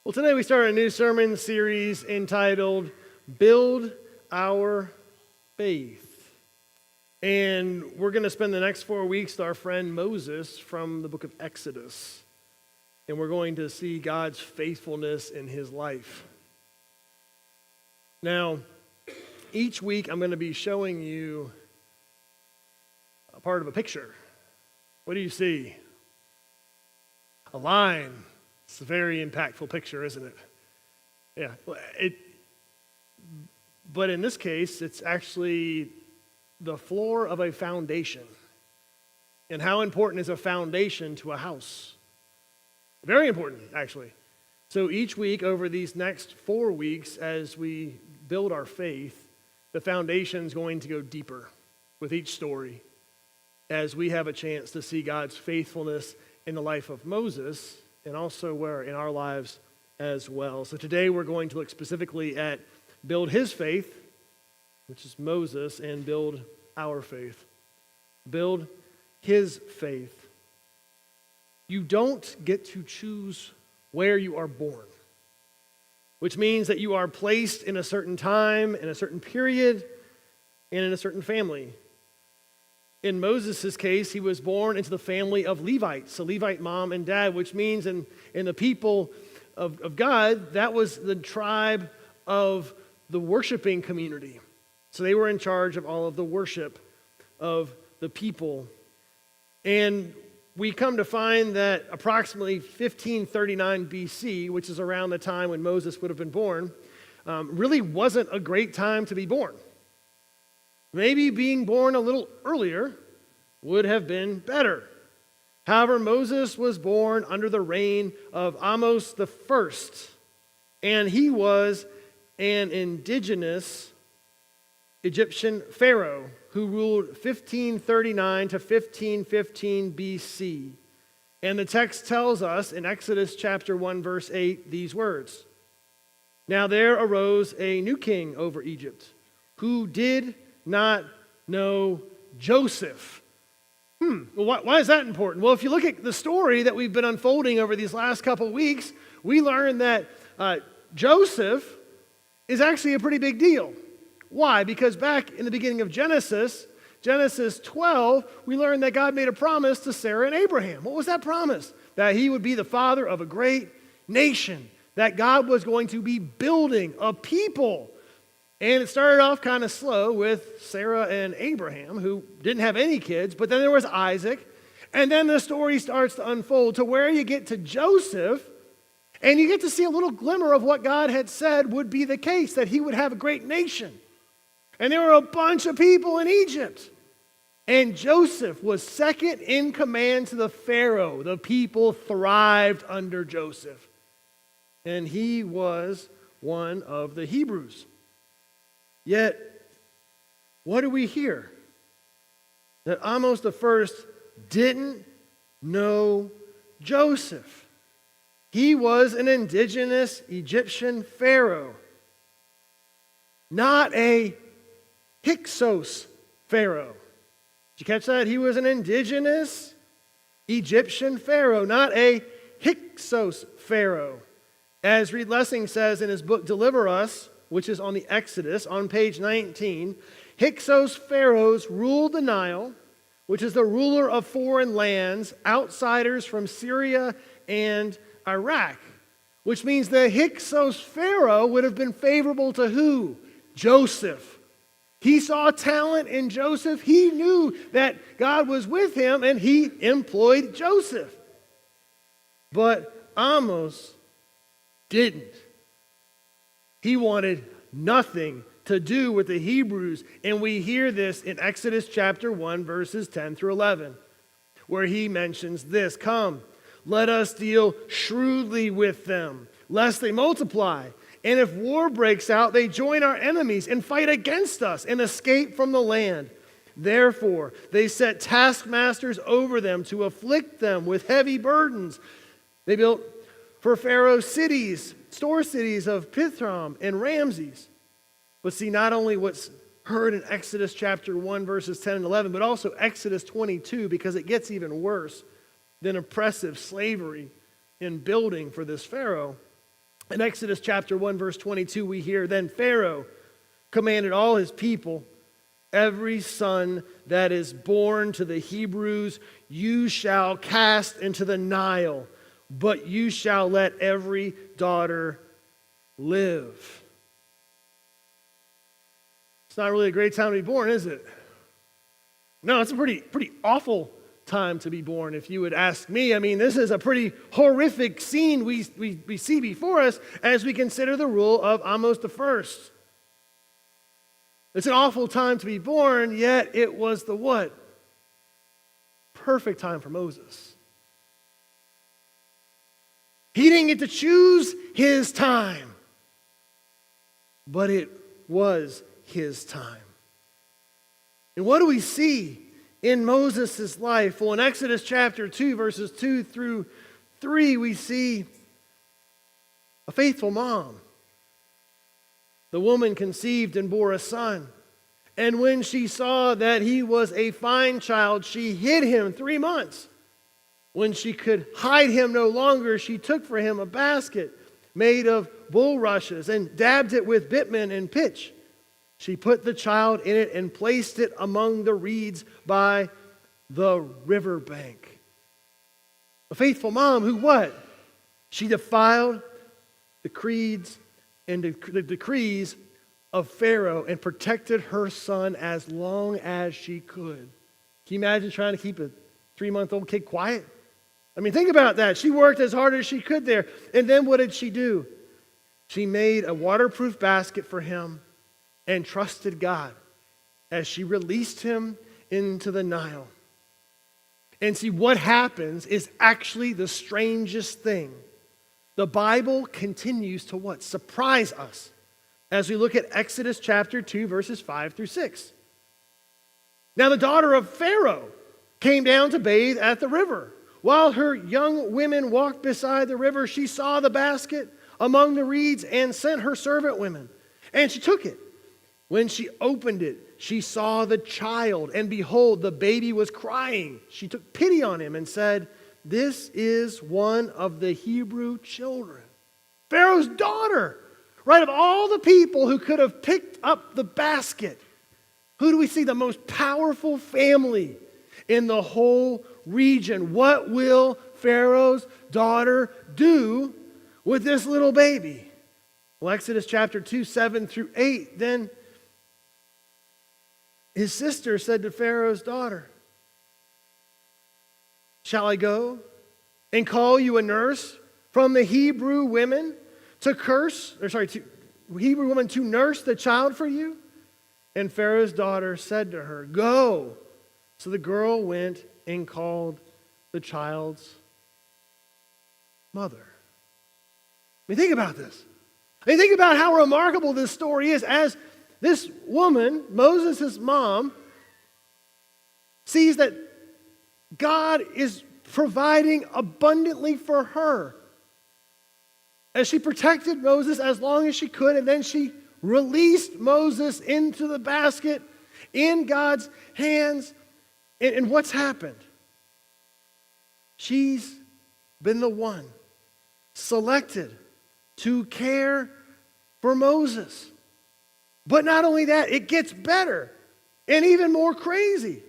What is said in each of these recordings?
Well, today we start a new sermon series entitled Build Our Faith. And we're going to spend the next 4 weeks with our friend Moses from the book of Exodus. And we're going to see God's faithfulness in his life. Now, each week I'm going to be showing you a part of a picture. What do you see? A line. It's a very impactful picture, isn't it? Yeah. But in this case, it's actually the floor of a foundation. And how important is a foundation to a house? Very important, actually. So each week over these next 4 weeks, as we build our faith, the foundation is going to go deeper with each story as we have a chance to see God's faithfulness in the life of Moses and also where in our lives as well. So today we're going to look specifically at build his faith, which is Moses, and build our faith. Build his faith. You don't get to choose where you are born, which means that you are placed in a certain time, in a certain period, and in a certain family. In Moses' case, he was born into the family of Levites, a Levite mom and dad, which means in the people of God, that was the tribe of the worshiping community. So they were in charge of all of the worship of the people. And we come to find that approximately 1539 BC, which is around the time when Moses would have been born, really wasn't a great time to be born. Maybe being born a little earlier would have been better. However, Moses was born under the reign of Amos the First, and he was an indigenous Egyptian pharaoh who ruled 1539 to 1515 BC. And the text tells us in Exodus chapter 1, verse 8, these words. Now there arose a new king over Egypt who did not know Joseph. Well, why is that important? Well, if you look at the story that we've been unfolding over these last couple weeks, we learn that Joseph is actually a pretty big deal. Why? Because back in the beginning of Genesis 12, we learned that God made a promise to Sarah and Abraham. What was that promise? That he would be the father of a great nation, that God was going to be building a people. And it started off kind of slow with Sarah and Abraham, who didn't have any kids, but then there was Isaac. And then the story starts to unfold to where you get to Joseph, and you get to see a little glimmer of what God had said would be the case, that he would have a great nation. And there were a bunch of people in Egypt. And Joseph was second in command to the Pharaoh. The people thrived under Joseph. And he was one of the Hebrews. Yet, what do we hear? That Amos the First didn't know Joseph. He was an indigenous Egyptian pharaoh, not a Hyksos pharaoh. Did you catch that? He was an indigenous Egyptian pharaoh, not a Hyksos pharaoh. As Reed Lessing says in his book, Deliver Us, which is on the Exodus, on page 19, Hyksos pharaohs ruled the Nile, which is the ruler of foreign lands, outsiders from Syria and Iraq, which means the Hyksos pharaoh would have been favorable to who? Joseph. He saw talent in Joseph. He knew that God was with him, and he employed Joseph. But Amos didn't. He wanted nothing to do with the Hebrews, and we hear this in Exodus chapter 1, verses 10 through 11, where he mentions this, "Come, let us deal shrewdly with them, lest they multiply. And if war breaks out, they join our enemies and fight against us and escape from the land. Therefore, they set taskmasters over them to afflict them with heavy burdens. They built for Pharaoh cities, store cities of Pithom and Ramses." But see, not only what's heard in Exodus chapter 1, verses 10 and 11, but also Exodus 22, because it gets even worse than oppressive slavery in building for this Pharaoh. In Exodus chapter 1, verse 22, we hear, "Then Pharaoh commanded all his people, 'Every son that is born to the Hebrews you shall cast into the Nile, but you shall let every daughter live.'" It's not really a great time to be born, is it? No, it's a pretty awful time to be born, if you would ask me. I mean, this is a pretty horrific scene we see before us as we consider the rule of Amos the First. It's an awful time to be born, yet it was the what? Perfect time for Moses. He didn't get to choose his time, but it was his time. And what do we see in Moses' life? Well, in Exodus chapter 2, verses 2 through 3, we see a faithful mom. The woman conceived and bore a son. And when she saw that he was a fine child, she hid him 3 months. When she could hide him no longer, she took for him a basket made of bulrushes and dabbed it with bitumen and pitch. She put the child in it and placed it among the reeds by the river bank. A faithful mom who what? She defied the creeds and the decrees of Pharaoh and protected her son as long as she could. Can you imagine trying to keep a 3-month-old kid quiet? I mean, think about that. She worked as hard as she could there. And then what did she do? She made a waterproof basket for him and trusted God as she released him into the Nile. And see, what happens is actually the strangest thing. The Bible continues to what? Surprise us as we look at Exodus chapter 2, verses 5 through 6. Now the daughter of Pharaoh came down to bathe at the river. While her young women walked beside the river, she saw the basket among the reeds and sent her servant women. And she took it. When she opened it, she saw the child, and behold, the baby was crying. She took pity on him and said, "This is one of the Hebrew children." Pharaoh's daughter, right? Of all the people who could have picked up the basket, who do we see? The most powerful family in the whole region. What will Pharaoh's daughter do with this little baby? Well, Exodus chapter 2, 7 through 8, then his sister said to Pharaoh's daughter, "Shall I go and call you a nurse from the Hebrew women to Hebrew woman to nurse the child for you?" And Pharaoh's daughter said to her, "Go." So the girl went and called the child's mother. I mean, think about this. I mean, think about how remarkable this story is as this woman, Moses' mom, sees that God is providing abundantly for her. As she protected Moses as long as she could, and then she released Moses into the basket in God's hands. And what's happened? She's been the one selected to care for Moses. But not only that, it gets better and even more crazy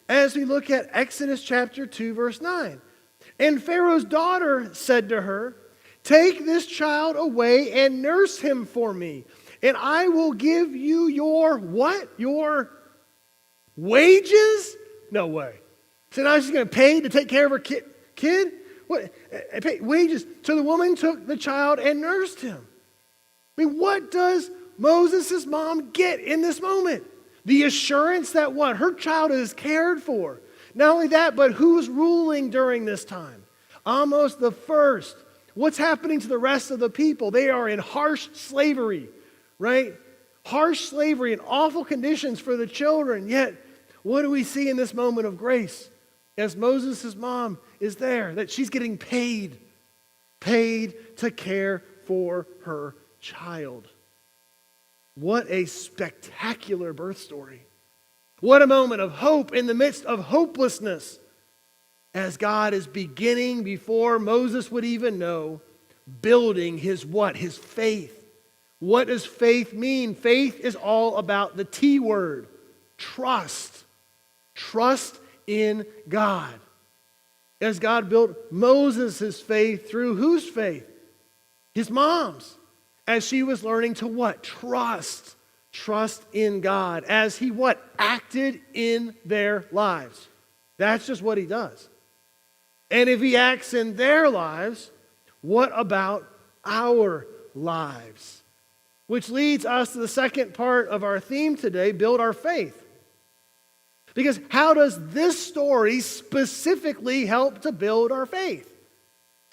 as we look at Exodus chapter 2, verse 9. And Pharaoh's daughter said to her, "Take this child away and nurse him for me, and I will give you your" what? Your wages? No way. So now she's going to pay to take care of her kid? What? Pay wages. So the woman took the child and nursed him. I mean, what does Moses' mom get in this moment? The assurance that what? Her child is cared for. Not only that, but who's ruling during this time? Amos the First. What's happening to the rest of the people? They are in harsh slavery, right? Harsh slavery and awful conditions for the children. Yet, what do we see in this moment of grace? As Moses' mom is there, that she's getting paid to care for her child. What a spectacular birth story. What a moment of hope in the midst of hopelessness, as God is beginning, before Moses would even know, building his what? His faith. What does faith mean? Faith is all about the T word, trust. Trust in God. As God built Moses' faith through whose faith? His mom's. As she was learning to what? Trust. Trust in God. As he what? Acted in their lives. That's just what he does. And if he acts in their lives, what about our lives? Which leads us to the second part of our theme today, build our faith. Because how does this story specifically help to build our faith?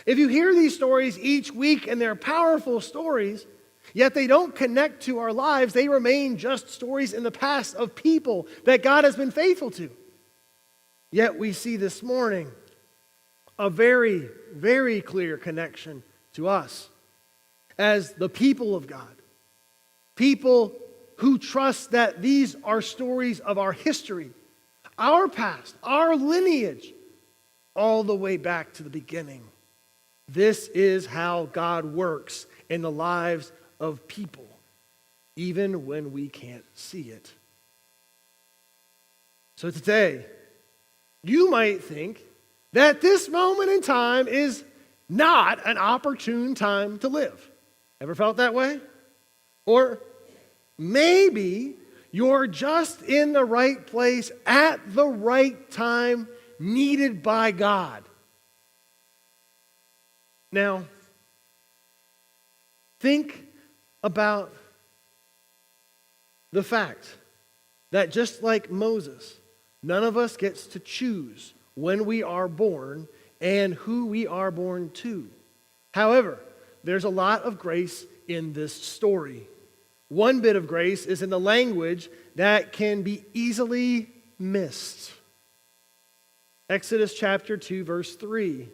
If you hear these stories each week and they're powerful stories, yet they don't connect to our lives, they remain just stories in the past of people that God has been faithful to. Yet we see this morning a very, very clear connection to us as the people of God. People who trust that these are stories of our history, our past, our lineage, all the way back to the beginning. This is how God works in the lives of people, even when we can't see it. So today, you might think that this moment in time is not an opportune time to live. Ever felt that way? Or maybe you're just in the right place at the right time, needed by God. Now, think about the fact that just like Moses, none of us gets to choose when we are born and who we are born to. However, there's a lot of grace in this story. One bit of grace is in the language that can be easily missed. Exodus chapter 2, verse 3.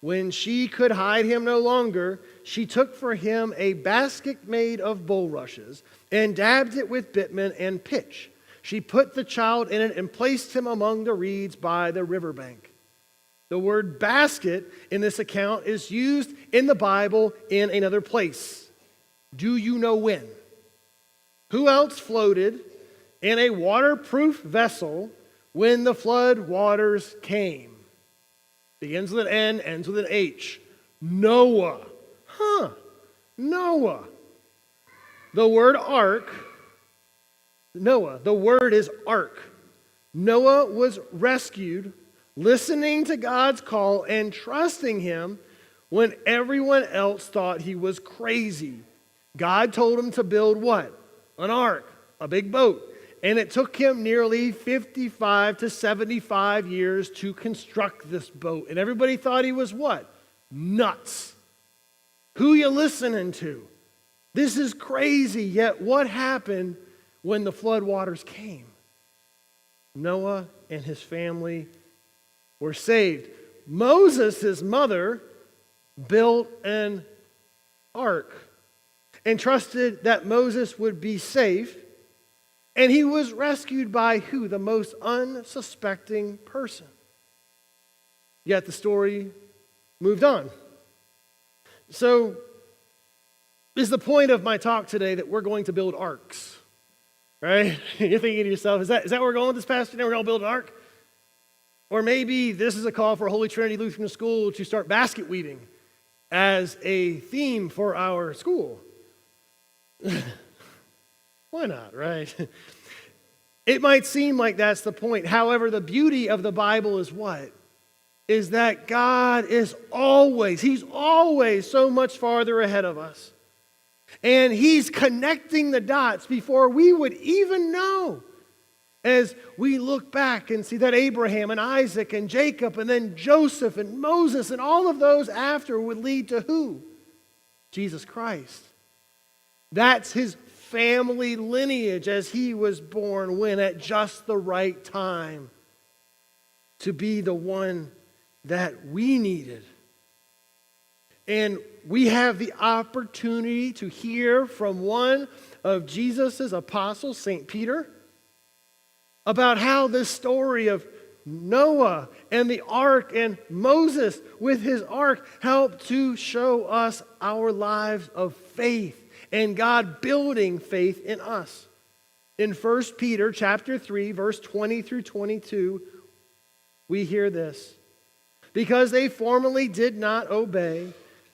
When she could hide him no longer, she took for him a basket made of bulrushes and dabbed it with bitumen and pitch. She put the child in it and placed him among the reeds by the riverbank. The word basket in this account is used in the Bible in another place. Do you know when? Who else floated in a waterproof vessel when the flood waters came? Begins with an N, ends with an H. Noah. Noah. The word ark, Noah, the word is ark. Noah was rescued, listening to God's call and trusting him when everyone else thought he was crazy. God told him to build what? An ark, a big boat. And it took him nearly 55 to 75 years to construct this boat. And everybody thought he was what? Nuts. Who you listening to? This is crazy. Yet what happened when the flood waters came? Noah and his family were saved. Moses, his mother, built an ark and trusted that Moses would be safe. And he was rescued by who? The most unsuspecting person. Yet the story moved on. So, is the point of my talk today that we're going to build arks? Right? You're thinking to yourself, is that where we're going with this pastor? We're going to build an ark? Or maybe this is a call for Holy Trinity Lutheran School to start basket weaving as a theme for our school. Why not, right? It might seem like that's the point. However, the beauty of the Bible is what? Is that God is He's always so much farther ahead of us. And He's connecting the dots before we would even know. As we look back and see that Abraham and Isaac and Jacob and then Joseph and Moses and all of those after would lead to who? Jesus Christ. That's His family lineage as He was born when at just the right time to be the one that we needed. And we have the opportunity to hear from one of Jesus' apostles, St. Peter, about how this story of Noah and the ark, and Moses with his ark help to show us our lives of faith and God building faith in us. In 1 Peter chapter 3, verse 20 through 22, we hear this. Because they formerly did not obey,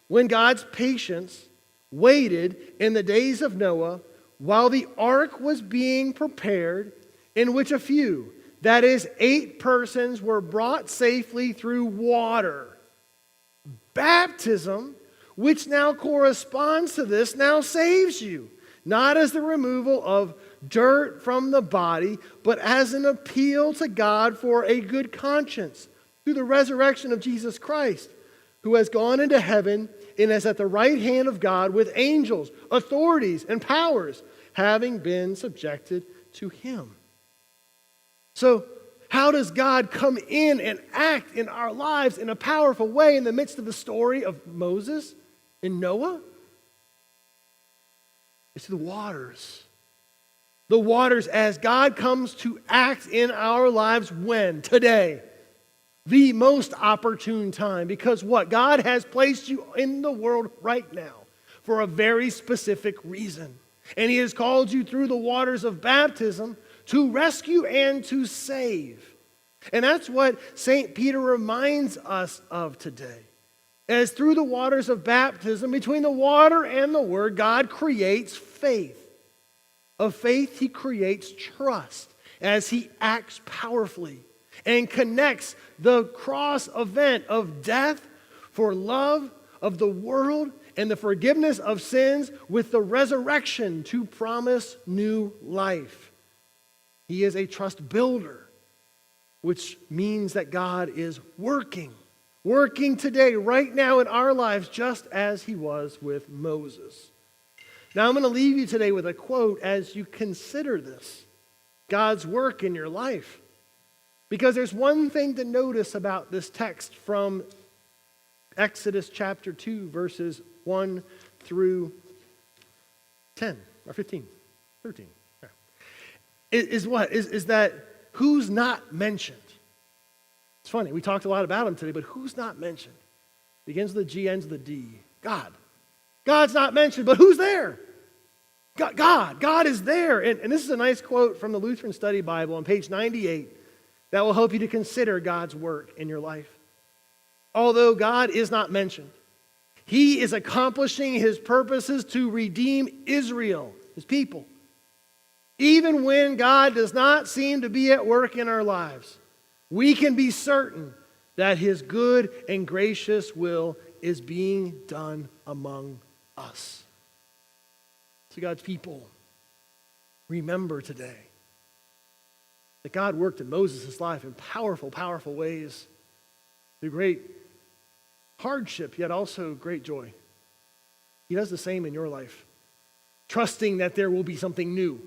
when God's patience waited in the days of Noah, while the ark was being prepared, in which a few, that is 8 persons, were brought safely through water. Baptism, which now corresponds to this, now saves you, not as the removal of dirt from the body, but as an appeal to God for a good conscience through the resurrection of Jesus Christ, who has gone into heaven and is at the right hand of God with angels, authorities, and powers, having been subjected to him. So, how does God come in and act in our lives in a powerful way in the midst of the story of Moses and Noah? It's the waters. The waters as God comes to act in our lives when? Today. The most opportune time. Because what? God has placed you in the world right now for a very specific reason. And he has called you through the waters of baptism to rescue and to save. And that's what St. Peter reminds us of today. As through the waters of baptism, between the water and the word, God creates faith. Of faith, he creates trust as he acts powerfully and connects the cross event of death for love of the world and the forgiveness of sins with the resurrection to promise new life. He is a trust builder, which means that God is working today, right now in our lives, just as he was with Moses. Now I'm going to leave you today with a quote as you consider this, God's work in your life. Because there's one thing to notice about this text from Exodus chapter 2, verses 1 through 10, or 15, 13. Is what? Is that who's not mentioned? It's funny, we talked a lot about him today, but who's not mentioned? Begins with a G, ends with a D. God. God's not mentioned, but who's there? God is there. And this is a nice quote from the Lutheran Study Bible on page 98 that will help you to consider God's work in your life. Although God is not mentioned, he is accomplishing his purposes to redeem Israel, his people. Even when God does not seem to be at work in our lives, we can be certain that his good and gracious will is being done among us. So God's people, remember today that God worked in Moses' life in powerful, powerful ways through great hardship, yet also great joy. He does the same in your life, trusting that there will be something new,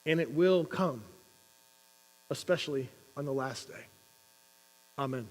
and it will come, especially on the last day. Amen.